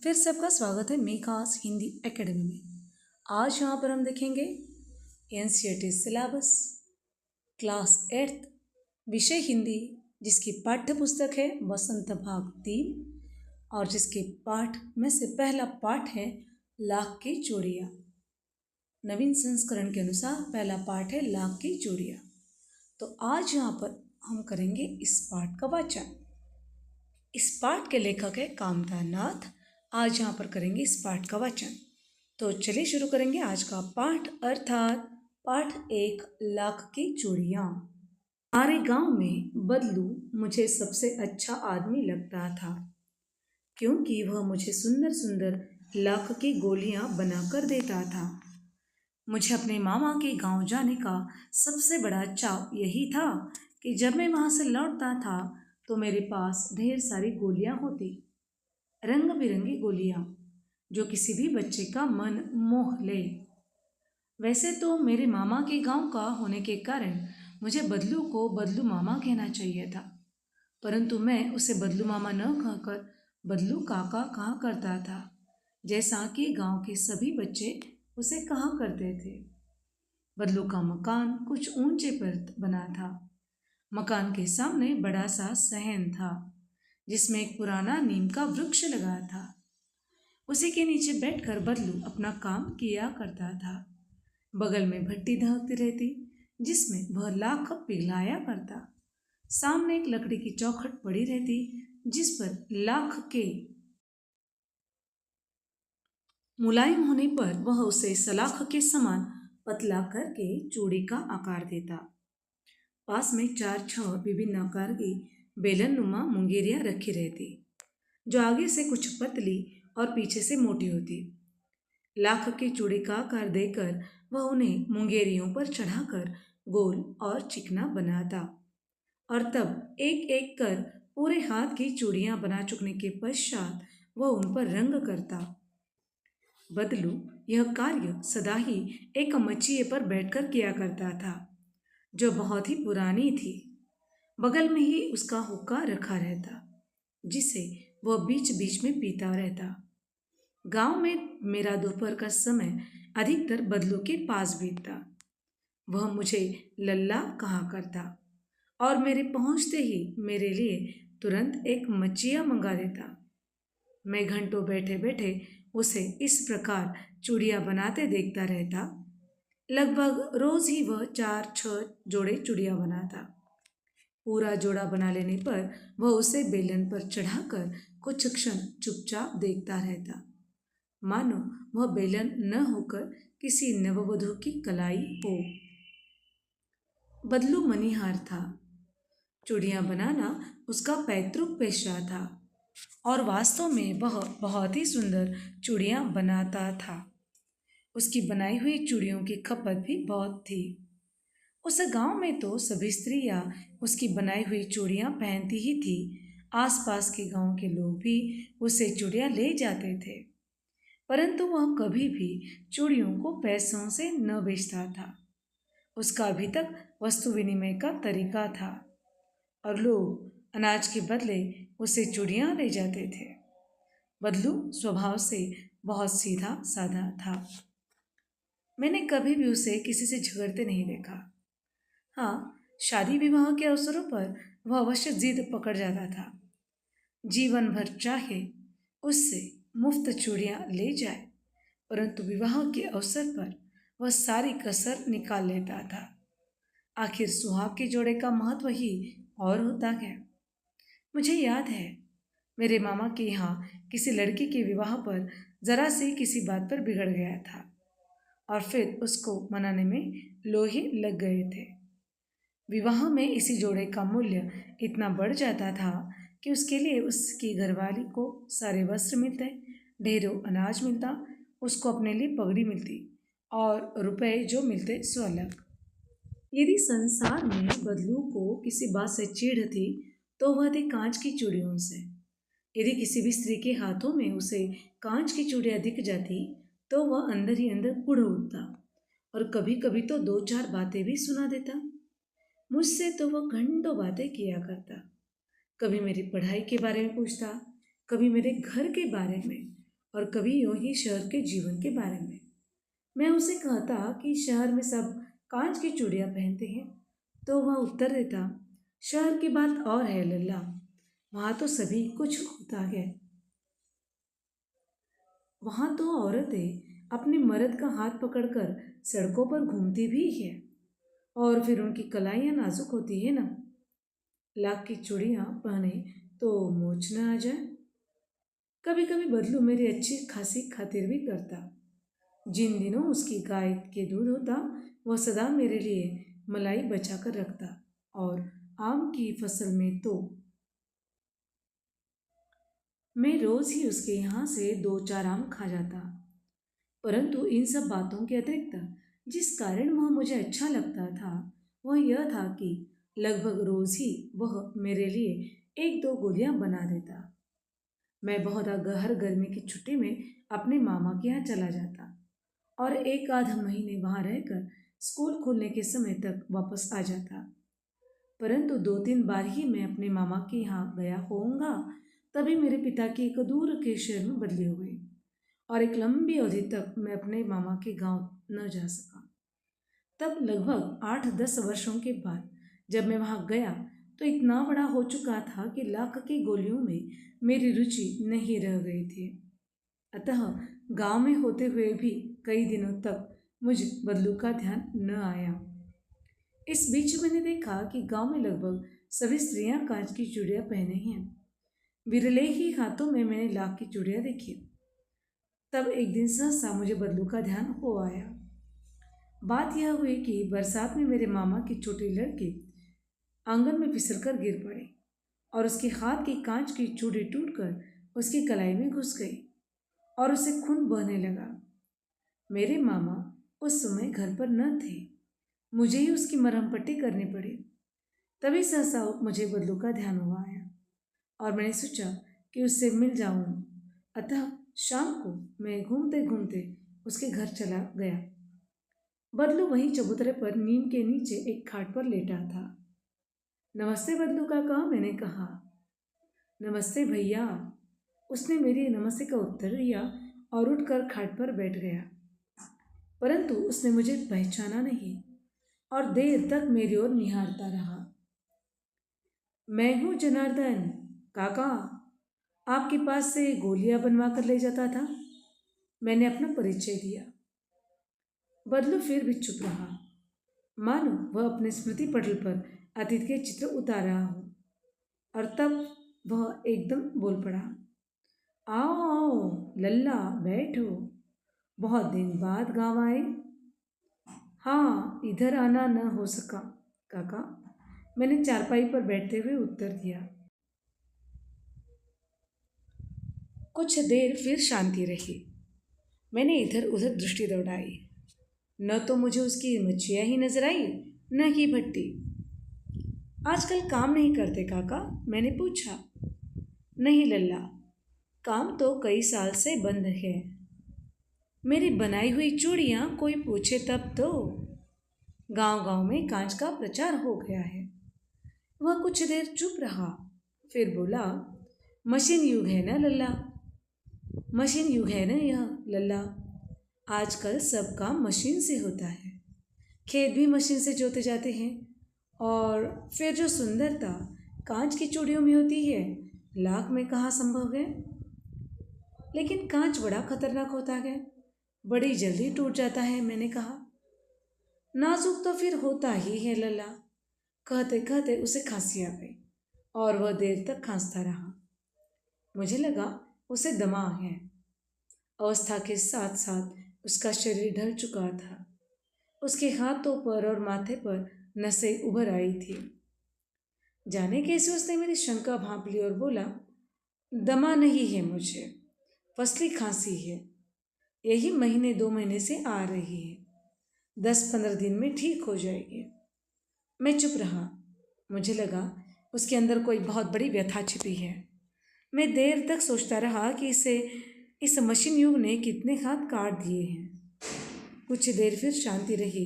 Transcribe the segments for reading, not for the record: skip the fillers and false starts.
फिर सबका स्वागत है मेकास हिंदी एकेडमी में। आज यहाँ पर हम देखेंगे एनसीईआरटी सिलेबस क्लास 8 विषय हिंदी, जिसकी पाठ्य पुस्तक है वसंत भाग 3 और जिसके पाठ में से पहला पाठ है लाख की चूड़ियाँ। नवीन संस्करण के अनुसार पहला पाठ है लाख की चूड़ियाँ। तो आज यहाँ पर हम करेंगे इस पाठ का वाचन। इस पाठ के लेखक है कामता नाथ। आज यहाँ पर करेंगे इस पाठ का वाचन। तो चलिए शुरू करेंगे आज का पाठ, अर्थात पाठ 1 लाख की चूड़ियाँ। हमारे गांव में बदलू मुझे सबसे अच्छा आदमी लगता था, क्योंकि वह मुझे सुंदर सुंदर लाख की गोलियां बनाकर देता था। मुझे अपने मामा के गांव जाने का सबसे बड़ा चाव यही था कि जब मैं वहां से लौटता था तो मेरे पास ढेर सारी गोलियां होती, रंग बिरंगी गोलियां, जो किसी भी बच्चे का मन मोह ले। वैसे तो मेरे मामा के गांव का होने के कारण मुझे बदलू को बदलू मामा कहना चाहिए था, परंतु मैं उसे बदलू मामा न कहकर बदलू काका कहा करता था, जैसा कि गांव के सभी बच्चे उसे कहा करते थे। बदलू का मकान कुछ ऊंचे पर बना था। मकान के सामने बड़ा सा सहन था, जिसमें एक पुराना नीम का वृक्ष लगा था। उसी के नीचे बैठकर बदलू अपना काम किया करता था। बगल में भट्टी दहकती रहती, जिसमें वह लाख पिघलाया करता। सामने एक लकड़ी की चौखट पड़ी रहती, जिस पर लाख के मुलायम होने पर वह उसे सलाख के समान पतला करके चूड़ी का आकार देता। पास में 4-6 विभिन्न आकार की बेलन नुमा मुंगेरियां रखी रहती, जो आगे से कुछ पतली और पीछे से मोटी होती। लाख की चूड़ी का आकार देकर वह उन्हें मुंगेरियों पर चढ़ाकर गोल और चिकना बनाता, और तब एक एक कर पूरे हाथ की चूड़ियां बना चुकने के पश्चात वह उन पर रंग करता। बदलू यह कार्य सदा ही एक मचिए पर बैठकर किया करता था, जो बहुत ही पुरानी थी। बगल में ही उसका हुक्का रखा रहता, जिसे वह बीच बीच में पीता रहता। गांव में मेरा दोपहर का समय अधिकतर बदलू के पास बीतता। वह मुझे लल्ला कहा करता और मेरे पहुंचते ही मेरे लिए तुरंत एक मचिया मंगा देता। मैं घंटों बैठे बैठे उसे इस प्रकार चूड़ियां बनाते देखता रहता। लगभग रोज ही वह 4-6 जोड़े चूड़ियां बनाता। पूरा जोड़ा बना लेने पर वह उसे बेलन पर चढ़ाकर कुछ क्षण चुपचाप देखता रहता, मानो वह बेलन न होकर किसी नववधू की कलाई हो। बदलू मनीहार था। चूड़ियां बनाना उसका पैतृक पेशा था और वास्तव में वह बहुत ही सुंदर चूड़ियां बनाता था। उसकी बनाई हुई चूड़ियों की खपत भी बहुत थी। उस गांव में तो सभी स्त्रियां उसकी बनाई हुई चूड़ियां पहनती ही थी। आसपास के गांव के लोग भी उसे चूड़ियां ले जाते थे, परंतु वह कभी भी चूड़ियों को पैसों से न बेचता था। उसका अभी तक वस्तु विनिमय का तरीका था और लोग अनाज के बदले उसे चूड़ियां ले जाते थे। बदलू स्वभाव से बहुत सीधा साधा था। मैंने कभी भी उसे किसी से झगड़ते नहीं देखा। हाँ, शादी विवाह के अवसरों पर वह अवश्य जिद पकड़ जाता था। जीवन भर चाहे उससे मुफ्त चूड़ियां ले जाए, परंतु विवाह के अवसर पर वह सारी कसर निकाल लेता था। आखिर सुहाग के जोड़े का महत्व ही और होता है। मुझे याद है, मेरे मामा के यहाँ किसी लड़की के विवाह पर जरा से किसी बात पर बिगड़ गया था और फिर उसको मनाने में लोहे लग गए थे। विवाह में इसी जोड़े का मूल्य इतना बढ़ जाता था कि उसके लिए उसकी घरवाली को सारे वस्त्र मिलते, ढेरों अनाज मिलता, उसको अपने लिए पगड़ी मिलती और रुपए जो मिलते सो अलग। यदि संसार में बदलू को किसी बात से चिढ़ थी तो वह थी कांच की चूड़ियों से। यदि किसी भी स्त्री के हाथों में उसे कांच की चूड़ियां दिख जाती तो वह अंदर ही अंदर कुढ़ उठता और कभी कभी तो 2-4 बातें भी सुना देता। मुझसे तो वह घंटों बातें किया करता। कभी मेरी पढ़ाई के बारे में पूछता, कभी मेरे घर के बारे में और कभी यूं ही शहर के जीवन के बारे में। मैं उसे कहता कि शहर में सब कांच की चूड़ियां पहनते हैं, तो वह उत्तर देता, शहर की बात और है लल्ला, वहाँ तो सभी कुछ होता है। वहाँ तो औरतें अपने मर्द का हाथ पकड़कर सड़कों पर घूमती भी है, और फिर उनकी कलाइयाँ नाजुक होती है ना। लाख की चूड़ियाँ पहने तो मोच न आ जाए। कभी कभी बदलू मेरी अच्छी खासी खातिर भी करता। जिन दिनों उसकी गाय के दूध होता, वह सदा मेरे लिए मलाई बचा कर रखता, और आम की फसल में तो मैं रोज ही उसके यहाँ से दो चार आम खा जाता। परंतु इन सब बातों के अतिरिक्त जिस कारण वह मुझे अच्छा लगता था, वह यह था कि लगभग रोज ही वह मेरे लिए एक दो गोलियां बना देता। मैं बहुत हर गर्मी की छुट्टी में अपने मामा के यहाँ चला जाता और एक आध महीने वहाँ रहकर स्कूल खुलने के समय तक वापस आ जाता। परंतु दो तीन बार ही मैं अपने मामा के यहाँ गया होऊंगा, तभी मेरे पिता की एक दूर के शहर में बदली हो गई, और एक लंबी अवधि तक मैं अपने मामा के गांव न जा सका। तब लगभग 8-10 वर्षों के बाद जब मैं वहाँ गया, तो इतना बड़ा हो चुका था कि लाख की गोलियों में मेरी रुचि नहीं रह गई थी। अतः गांव में होते हुए भी कई दिनों तक मुझ बदलू का ध्यान न आया। इस बीच मैंने देखा कि गांव में लगभग सभी स्त्रियां कांच की चूड़ियां पहने हैं। विरले ही हाथों में मैंने लाख की चूड़ियां देखी। तब एक दिन सहसा मुझे बदलू का ध्यान हो आया। बात यह हुई कि बरसात में मेरे मामा की छोटी लड़की आंगन में फिसलकर गिर पड़ी, और उसके हाथ की कांच की चूड़ी टूटकर उसकी कलाई में घुस गई, और उसे खून बहने लगा। मेरे मामा उस समय घर पर न थे। मुझे ही उसकी मरहम पट्टी करनी पड़ी। तभी सहसा मुझे बदलू का ध्यान हुआ आया, और मैंने सोचा कि उससे मिल जाऊं। अतः शाम को मैं घूमते घूमते उसके घर चला गया। बदलू वहीं चबूतरे पर नीम के नीचे एक खाट पर लेटा था। नमस्ते बदलू काका, मैंने कहा। नमस्ते भैया, उसने मेरी नमस्ते का उत्तर दिया और उठकर खाट पर बैठ गया। परंतु उसने मुझे पहचाना नहीं, और देर तक मेरी ओर निहारता रहा। मैं हूँ जनार्दन काका, आपके पास से गोलियां बनवा कर ले जाता था। मैंने अपना परिचय दिया। बदलू फिर भी चुप रहा, मानो वह अपने स्मृति पटल पर अतीत के चित्र उतार रहा हो। और तब वह एकदम बोल पड़ा, आओ आओ लल्ला, बैठो, बहुत दिन बाद गांव आए। हाँ, इधर आना न हो सका काका, मैंने चारपाई पर बैठते हुए उत्तर दिया। कुछ देर फिर शांति रही। मैंने इधर उधर दृष्टि दौड़ाई। न तो मुझे उसकी मच्छियाँ ही नजर आई, न ही भट्टी। आजकल काम नहीं करते काका, मैंने पूछा। नहीं लल्ला, काम तो कई साल से बंद है। मेरी बनाई हुई चूड़ियाँ कोई पूछे तब तो। गांव गांव में कांच का प्रचार हो गया है। वह कुछ देर चुप रहा, फिर बोला, मशीन युग है ना लल्ला, मशीन युग है ना यह लल्ला। आजकल सब काम मशीन से होता है। खेत भी मशीन से जोते जाते हैं, और फिर जो सुंदरता कांच की चूड़ियों में होती है, लाख में कहाँ संभव है। लेकिन कांच बड़ा खतरनाक होता है, बड़ी जल्दी टूट जाता है, मैंने कहा। नाजुक तो फिर होता ही है लल्ला। कहते कहते उसे खांसी आ गई, और वह देर तक खांसता रहा। मुझे लगा उसे दमा है। अवस्था के साथ साथ उसका शरीर ढल चुका था। उसके हाथों पर और माथे पर नसें उभर आई थी। जाने कैसे उसने मेरी शंका भांप ली और बोला, दमा नहीं है मुझे, फसली खांसी है। यही महीने 2 महीने से आ रही है। 10-15 दिन में ठीक हो जाएगी। मैं चुप रहा। मुझे लगा उसके अंदर कोई बहुत बड़ी व्यथा छिपी है। मैं देर तक सोचता रहा कि इस मशीन युग ने कितने हाथ काट दिए हैं। कुछ देर फिर शांति रही,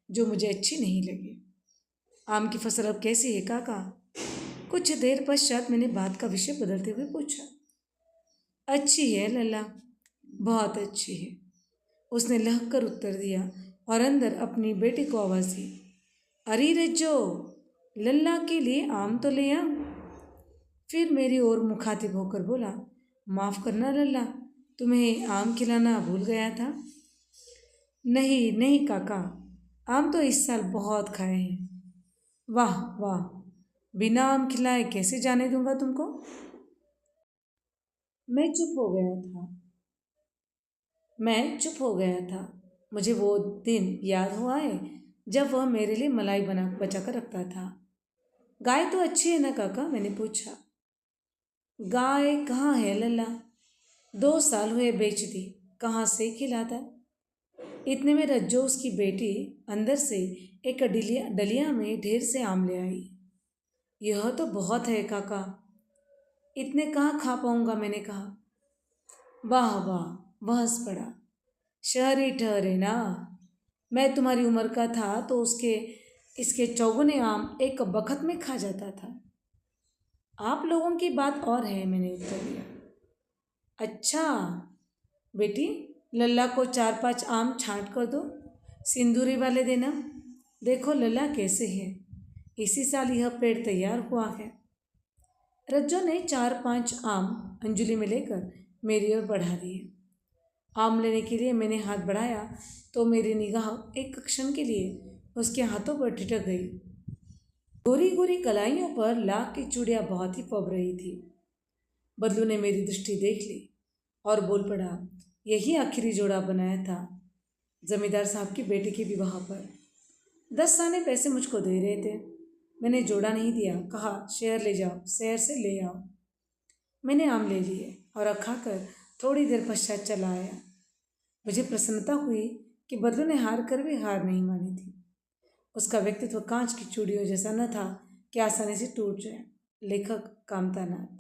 जो मुझे अच्छी नहीं लगी। आम की फसल अब कैसी है काका? कुछ देर पश्चात मैंने बात का विषय बदलते हुए पूछा। अच्छी है लल्ला, बहुत अच्छी है, उसने लहक कर उत्तर दिया और अंदर अपनी बेटी को आवाज़ दी। अरे रज्जो, लल्ला के लिए आम तो ले आ। फिर मेरी ओर मुखातिब होकर बोला, माफ़ करना लल्ला, तुम्हें आम खिलाना भूल गया था। नहीं नहीं काका, आम तो इस साल बहुत खाए हैं। वाह वाह, बिना आम खिलाए कैसे जाने दूंगा तुमको। मैं चुप हो गया था मैं चुप हो गया था। मुझे वो दिन याद हुआ है जब वह मेरे लिए मलाई बचा कर रखता था। गाय तो अच्छी है ना काका, मैंने पूछा। गाय कहाँ है लल्ला, 2 साल हुए बेच दी, कहाँ से खिलाता। इतने में रज्जो उसकी बेटी अंदर से एक डलिया डलिया में ढेर से आम ले आई। यह तो बहुत है काका, इतने कहाँ खा पाऊंगा, मैंने कहा। वाह वाह, वह हंस पड़ा। शहरी ठहरे ना, मैं तुम्हारी उम्र का था तो उसके इसके चौगुने आम एक बखत में खा जाता था। आप लोगों की बात और है, मैंने उत्तर दिया। अच्छा बेटी, लल्ला को 4-5 आम छांट कर दो, सिंदूरी वाले देना। देखो लल्ला कैसे है, इसी साल यह पेड़ तैयार हुआ है। रज्जो ने 4-5 आम अंजुली में लेकर मेरी ओर बढ़ा दिए। आम लेने के लिए मैंने हाथ बढ़ाया तो मेरी निगाह एक क्षण के लिए उसके हाथों पर ठिठक गई। गोरी गोरी कलाइयों पर लाख की चूड़ियाँ बहुत ही फब रही थी। बदलू ने मेरी दृष्टि देख ली और बोल पड़ा, यही आखिरी जोड़ा बनाया था जमींदार साहब की बेटी के विवाह पर। 10 आने पैसे मुझको दे रहे थे, मैंने जोड़ा नहीं दिया, कहा शहर ले जाओ, शहर से ले आओ। मैंने आम ले लिए और खाकर थोड़ी देर पश्चात चला आया। मुझे प्रसन्नता हुई कि बदलू ने हार कर भी हार नहीं मानी थी। उसका व्यक्तित्व कांच की चूड़ियों जैसा न था कि आसानी से टूट जाए। लेखक कामता नाथ।